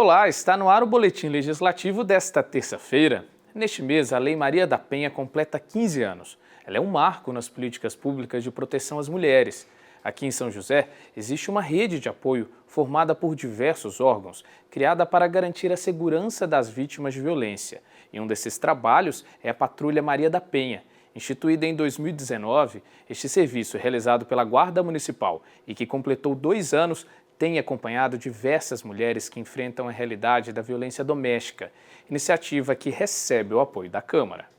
Olá, está no ar o Boletim Legislativo desta terça-feira. Neste mês, a Lei Maria da Penha completa 15 anos. Ela é um marco nas políticas públicas de proteção às mulheres. Aqui em São José, existe uma rede de apoio formada por diversos órgãos, criada para garantir a segurança das vítimas de violência. E um desses trabalhos é a Patrulha Maria da Penha. Instituída em 2019, este serviço é realizado pela Guarda Municipal e que completou 2 anos, tem acompanhado diversas mulheres que enfrentam a realidade da violência doméstica, iniciativa que recebe o apoio da Câmara.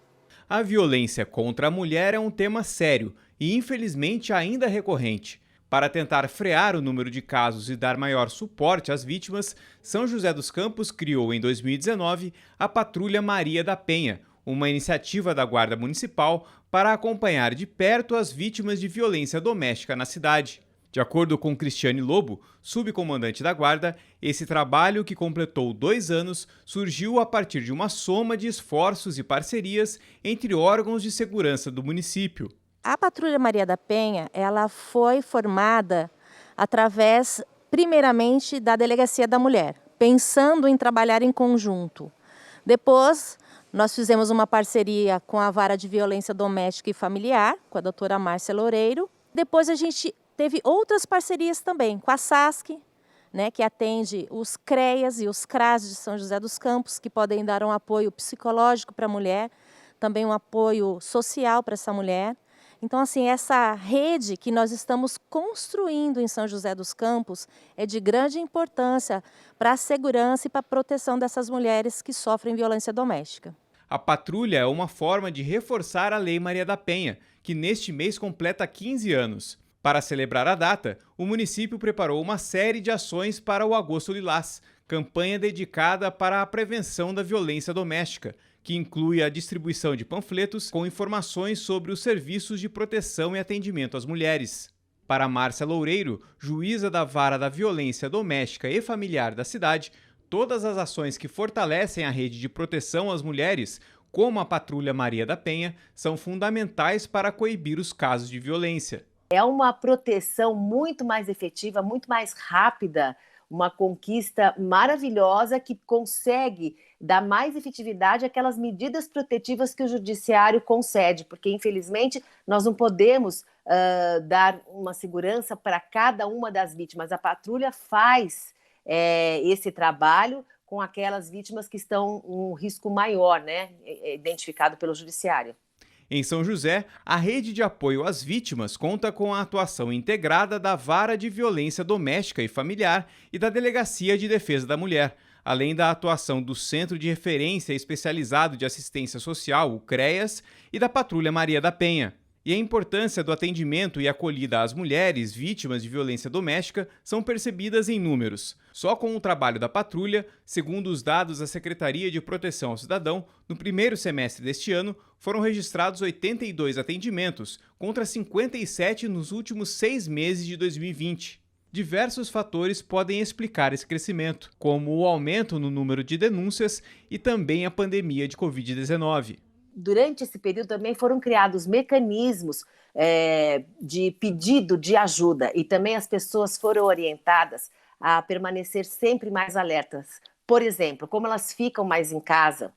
A violência contra a mulher é um tema sério e, infelizmente, ainda recorrente. Para tentar frear o número de casos e dar maior suporte às vítimas, São José dos Campos criou em 2019 a Patrulha Maria da Penha, uma iniciativa da Guarda Municipal para acompanhar de perto as vítimas de violência doméstica na cidade. De acordo com Cristiane Lobo, subcomandante da Guarda, esse trabalho, que completou 2 anos, surgiu a partir de uma soma de esforços e parcerias entre órgãos de segurança do município. A Patrulha Maria da Penha, ela foi formada através, primeiramente, da Delegacia da Mulher, pensando em trabalhar em conjunto. Depois, nós fizemos uma parceria com a Vara de Violência Doméstica e Familiar, com a doutora Márcia Loureiro. Depois a gente teve outras parcerias também com a SASC, que atende os CREAS e os CRAS de São José dos Campos, que podem dar um apoio psicológico para a mulher, também um apoio social para essa mulher. Então, assim, essa rede que nós estamos construindo em São José dos Campos é de grande importância para a segurança e para a proteção dessas mulheres que sofrem violência doméstica. A patrulha é uma forma de reforçar a Lei Maria da Penha, que neste mês completa 15 anos. Para celebrar a data, o município preparou uma série de ações para o Agosto Lilás, campanha dedicada para a prevenção da violência doméstica, que inclui a distribuição de panfletos com informações sobre os serviços de proteção e atendimento às mulheres. Para Márcia Loureiro, juíza da Vara da Violência Doméstica e Familiar da cidade, todas as ações que fortalecem a rede de proteção às mulheres, como a Patrulha Maria da Penha, são fundamentais para coibir os casos de violência. É uma proteção muito mais efetiva, muito mais rápida, uma conquista maravilhosa que consegue dar mais efetividade àquelas medidas protetivas que o judiciário concede, porque infelizmente nós não podemos dar uma segurança para cada uma das vítimas. A patrulha faz esse trabalho com aquelas vítimas que estão um risco maior, identificado pelo judiciário. Em São José, a rede de apoio às vítimas conta com a atuação integrada da Vara de Violência Doméstica e Familiar e da Delegacia de Defesa da Mulher, além da atuação do Centro de Referência Especializado de Assistência Social, o CREAS, e da Patrulha Maria da Penha. E a importância do atendimento e acolhida às mulheres vítimas de violência doméstica são percebidas em números. Só com o trabalho da patrulha, segundo os dados da Secretaria de Proteção ao Cidadão, no primeiro semestre deste ano, foram registrados 82 atendimentos, contra 57 nos últimos 6 meses de 2020. Diversos fatores podem explicar esse crescimento, como o aumento no número de denúncias e também a pandemia de Covid-19. Durante esse período também foram criados mecanismos de pedido de ajuda e também as pessoas foram orientadas a permanecer sempre mais alertas. Por exemplo, como elas ficam mais em casa,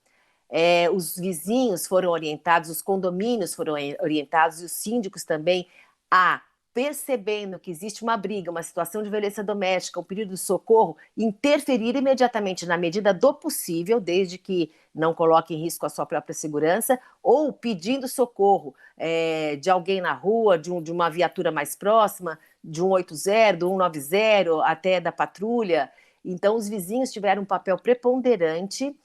os vizinhos foram orientados, os condomínios foram orientados e os síndicos também percebendo que existe uma briga, uma situação de violência doméstica, um pedido de socorro, interferir imediatamente na medida do possível, desde que não coloque em risco a sua própria segurança, ou pedindo socorro de alguém na rua, de uma viatura mais próxima, de 180, do 190, até da patrulha. Então, os vizinhos tiveram um papel preponderante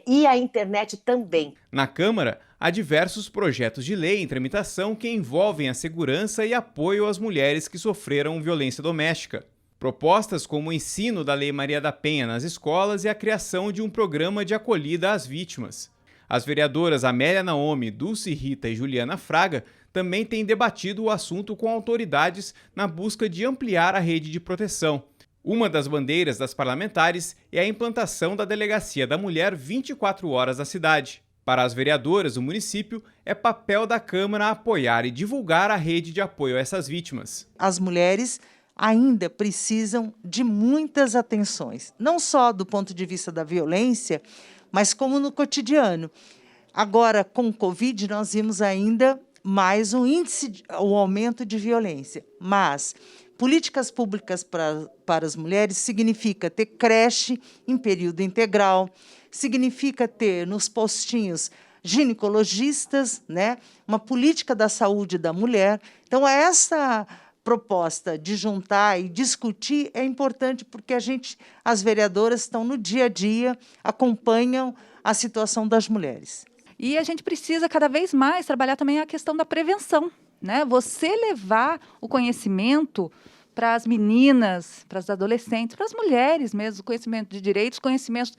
e a internet também. Na Câmara, há diversos projetos de lei em tramitação que envolvem a segurança e apoio às mulheres que sofreram violência doméstica. Propostas como o ensino da Lei Maria da Penha nas escolas e a criação de um programa de acolhida às vítimas. As vereadoras Amélia Naomi, Dulce Rita e Juliana Fraga também têm debatido o assunto com autoridades na busca de ampliar a rede de proteção. Uma das bandeiras das parlamentares é a implantação da Delegacia da Mulher 24 horas na cidade. Para as vereadoras do município, é papel da Câmara apoiar e divulgar a rede de apoio a essas vítimas. As mulheres ainda precisam de muitas atenções, não só do ponto de vista da violência, mas como no cotidiano. Agora, com o Covid, nós vimos ainda mais o aumento de violência, mas políticas públicas para as mulheres significa ter creche em período integral, significa ter nos postinhos ginecologistas, né? Uma política da saúde da mulher. Então, essa proposta de juntar e discutir é importante porque as vereadoras estão no dia a dia, acompanham a situação das mulheres. E a gente precisa cada vez mais trabalhar também a questão da prevenção, né? Você levar o conhecimento para as meninas, para as adolescentes, para as mulheres mesmo, conhecimento de direitos, conhecimento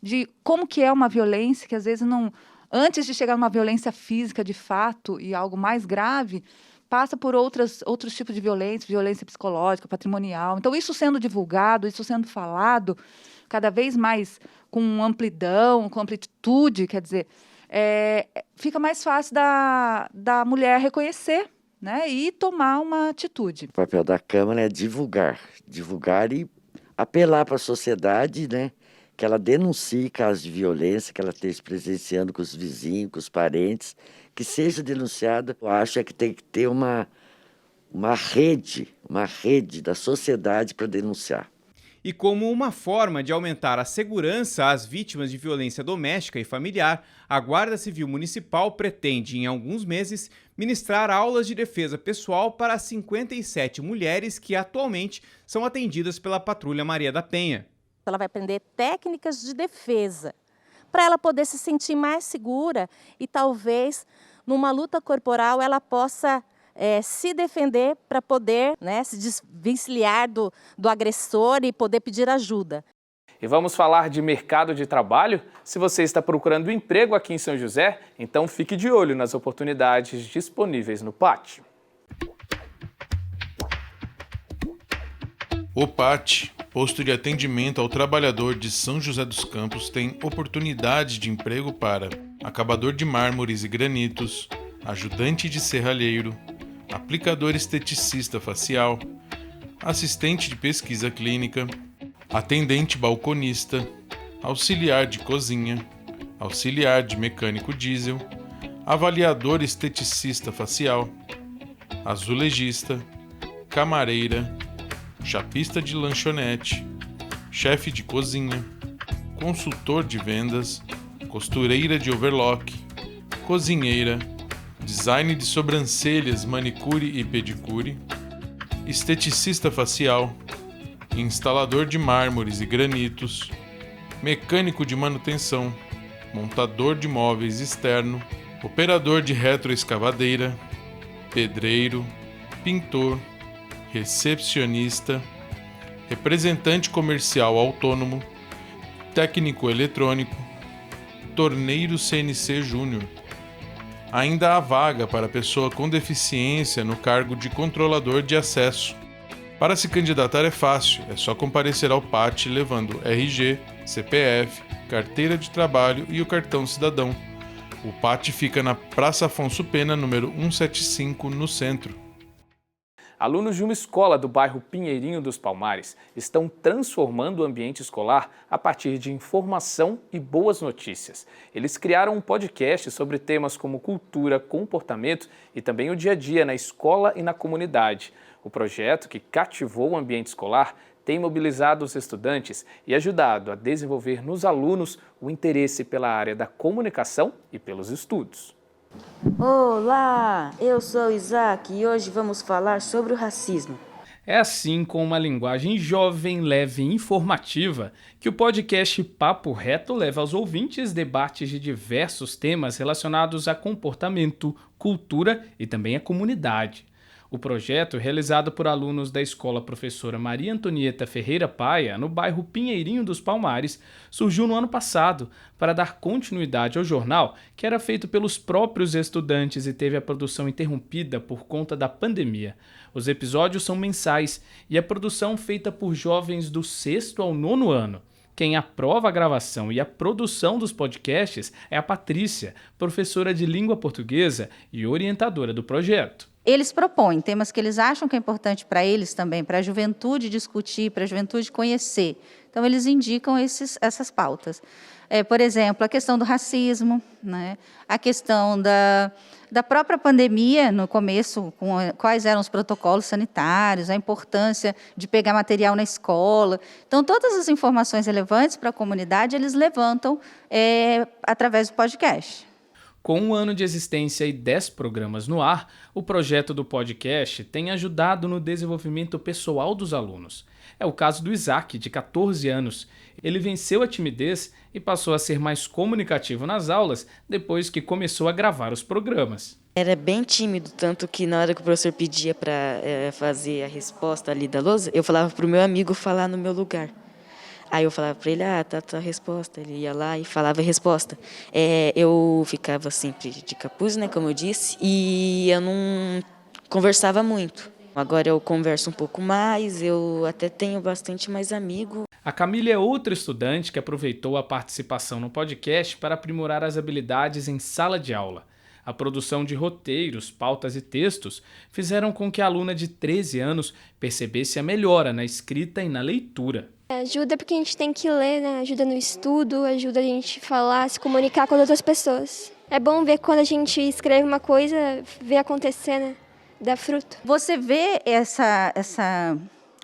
de como que é uma violência, que às vezes não, antes de chegar numa violência física de fato e algo mais grave, passa por outros tipos de violência psicológica, patrimonial. Então, isso sendo divulgado, isso sendo falado, cada vez mais com amplidão, com amplitude, quer dizer, fica mais fácil da mulher reconhecer, né, e tomar uma atitude. O papel da Câmara é divulgar e apelar para a sociedade, né, que ela denuncie casos de violência, que ela esteja presenciando com os vizinhos, com os parentes, que seja denunciada. Eu acho que tem que ter uma rede da sociedade para denunciar. E como uma forma de aumentar a segurança às vítimas de violência doméstica e familiar, a Guarda Civil Municipal pretende, em alguns meses, ministrar aulas de defesa pessoal para as 57 mulheres que atualmente são atendidas pela Patrulha Maria da Penha. Ela vai aprender técnicas de defesa, para ela poder se sentir mais segura e talvez, numa luta corporal, ela possa se defender para poder, né, se desvencilhar do agressor e poder pedir ajuda. E vamos falar de mercado de trabalho? Se você está procurando emprego aqui em São José, então fique de olho nas oportunidades disponíveis no PAT. O PAT, Posto de Atendimento ao Trabalhador de São José dos Campos, tem oportunidades de emprego para acabador de mármores e granitos, ajudante de serralheiro, aplicador esteticista facial, assistente de pesquisa clínica, atendente balconista, auxiliar de cozinha, auxiliar de mecânico diesel, avaliador esteticista facial, azulejista, camareira, chapista de lanchonete, chefe de cozinha, consultor de vendas, costureira de overlock, cozinheira, design de sobrancelhas, manicure e pedicure, esteticista facial, instalador de mármores e granitos, mecânico de manutenção, montador de móveis externo, operador de retroescavadeira, pedreiro, pintor, recepcionista, representante comercial autônomo, técnico eletrônico, torneiro CNC Júnior. Ainda há vaga para pessoa com deficiência no cargo de controlador de acesso. Para se candidatar é fácil, é só comparecer ao PAT levando RG, CPF, carteira de trabalho e o cartão cidadão. O PAT fica na Praça Afonso Pena, número 175, no centro. Alunos de uma escola do bairro Pinheirinho dos Palmares estão transformando o ambiente escolar a partir de informação e boas notícias. Eles criaram um podcast sobre temas como cultura, comportamento e também o dia a dia na escola e na comunidade. O projeto, que cativou o ambiente escolar, tem mobilizado os estudantes e ajudado a desenvolver nos alunos o interesse pela área da comunicação e pelos estudos. Olá, eu sou Isaac e hoje vamos falar sobre o racismo. É assim, com uma linguagem jovem, leve e informativa, que o podcast Papo Reto leva aos ouvintes debates de diversos temas relacionados a comportamento, cultura e também a comunidade. O projeto, realizado por alunos da Escola Professora Maria Antonieta Ferreira Paia, no bairro Pinheirinho dos Palmares, surgiu no ano passado para dar continuidade ao jornal, que era feito pelos próprios estudantes e teve a produção interrompida por conta da pandemia. Os episódios são mensais e a produção feita por jovens do 6º ao 9º ano. Quem aprova a gravação e a produção dos podcasts é a Patrícia, professora de língua portuguesa e orientadora do projeto. Eles propõem temas que eles acham que é importante para eles também, para a juventude discutir, para a juventude conhecer. Então, eles indicam essas pautas. Por exemplo, a questão do racismo, né? A questão da própria pandemia, no começo, quais eram os protocolos sanitários, a importância de pegar material na escola. Então, todas as informações relevantes para a comunidade, eles levantam através do podcast. Com 1 ano de existência e 10 programas no ar, o projeto do podcast tem ajudado no desenvolvimento pessoal dos alunos. É o caso do Isaac, de 14 anos. Ele venceu a timidez e passou a ser mais comunicativo nas aulas depois que começou a gravar os programas. Era bem tímido, tanto que na hora que o professor pedia para fazer a resposta ali da lousa, eu falava para o meu amigo falar no meu lugar. Aí eu falava para ele, tá a resposta. Ele ia lá e falava a resposta. Eu ficava sempre de capuz, né, como eu disse, e eu não conversava muito. Agora eu converso um pouco mais, eu até tenho bastante mais amigo. A Camila é outra estudante que aproveitou a participação no podcast para aprimorar as habilidades em sala de aula. A produção de roteiros, pautas e textos fizeram com que a aluna de 13 anos percebesse a melhora na escrita e na leitura. Ajuda porque a gente tem que ler, né? Ajuda no estudo, ajuda a gente a falar, se comunicar com outras pessoas. É bom ver quando a gente escreve uma coisa, ver acontecer, né? Dá fruto. Você vê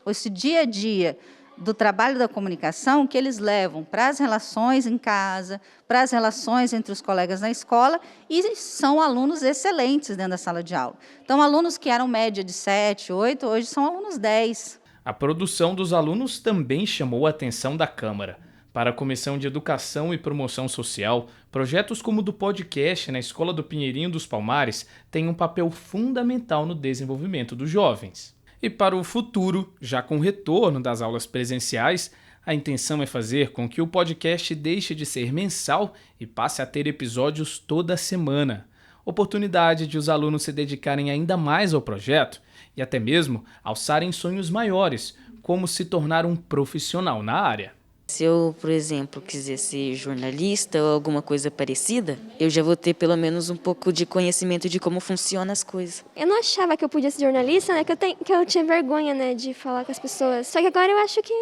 esse dia a dia do trabalho da comunicação que eles levam para as relações em casa, para as relações entre os colegas na escola, e são alunos excelentes dentro da sala de aula. Então, alunos que eram média de 7, 8, hoje são alunos 10. A produção dos alunos também chamou a atenção da Câmara. Para a Comissão de Educação e Promoção Social, projetos como o do podcast na Escola do Pinheirinho dos Palmares têm um papel fundamental no desenvolvimento dos jovens. E para o futuro, já com o retorno das aulas presenciais, a intenção é fazer com que o podcast deixe de ser mensal e passe a ter episódios toda semana. Oportunidade de os alunos se dedicarem ainda mais ao projeto e até mesmo alçarem sonhos maiores, como se tornar um profissional na área. Se eu, por exemplo, quiser ser jornalista ou alguma coisa parecida, eu já vou ter pelo menos um pouco de conhecimento de como funcionam as coisas. Eu não achava que eu podia ser jornalista, né? Que eu tinha vergonha, né, de falar com as pessoas. Só que agora eu acho que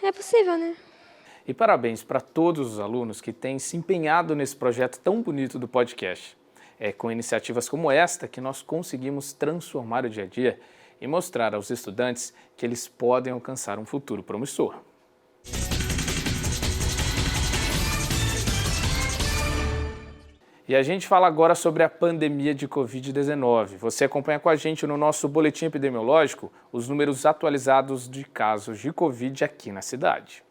é possível, né? E parabéns para todos os alunos que têm se empenhado nesse projeto tão bonito do podcast. É com iniciativas como esta que nós conseguimos transformar o dia a dia e mostrar aos estudantes que eles podem alcançar um futuro promissor. E a gente fala agora sobre a pandemia de Covid-19. Você acompanha com a gente no nosso boletim epidemiológico os números atualizados de casos de Covid aqui na cidade.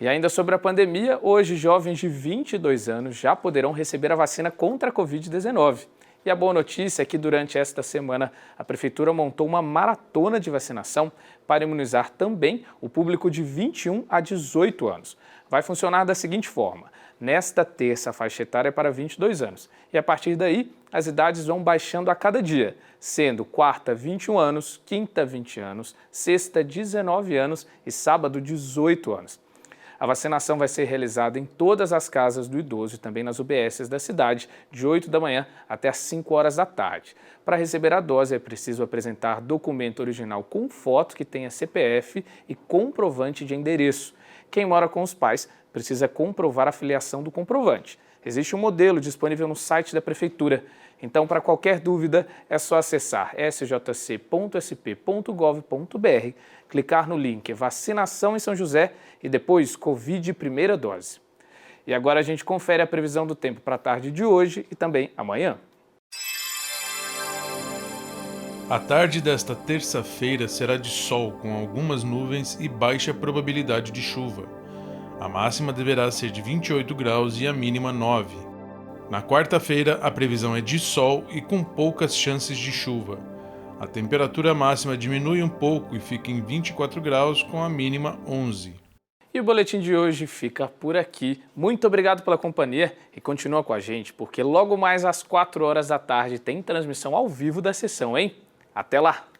E ainda sobre a pandemia, hoje jovens de 22 anos já poderão receber a vacina contra a Covid-19. E a boa notícia é que durante esta semana a Prefeitura montou uma maratona de vacinação para imunizar também o público de 21 a 18 anos. Vai funcionar da seguinte forma: nesta terça a faixa etária é para 22 anos e a partir daí as idades vão baixando a cada dia, sendo quarta 21 anos, quinta 20 anos, sexta 19 anos e sábado 18 anos. A vacinação vai ser realizada em todas as casas do idoso e também nas UBSs da cidade, de 8 da manhã até às 5 horas da tarde. Para receber a dose é preciso apresentar documento original com foto que tenha CPF e comprovante de endereço. Quem mora com os pais precisa comprovar a filiação do comprovante. Existe um modelo disponível no site da Prefeitura. Então, para qualquer dúvida, é só acessar sjc.sp.gov.br, clicar no link Vacinação em São José e depois Covid primeira dose. E agora a gente confere a previsão do tempo para a tarde de hoje e também amanhã. A tarde desta terça-feira será de sol, com algumas nuvens e baixa probabilidade de chuva. A máxima deverá ser de 28 graus e a mínima 9. Na quarta-feira, a previsão é de sol e com poucas chances de chuva. A temperatura máxima diminui um pouco e fica em 24 graus, com a mínima 11. E o boletim de hoje fica por aqui. Muito obrigado pela companhia e continua com a gente, porque logo mais às 4 horas da tarde tem transmissão ao vivo da sessão, hein? Até lá!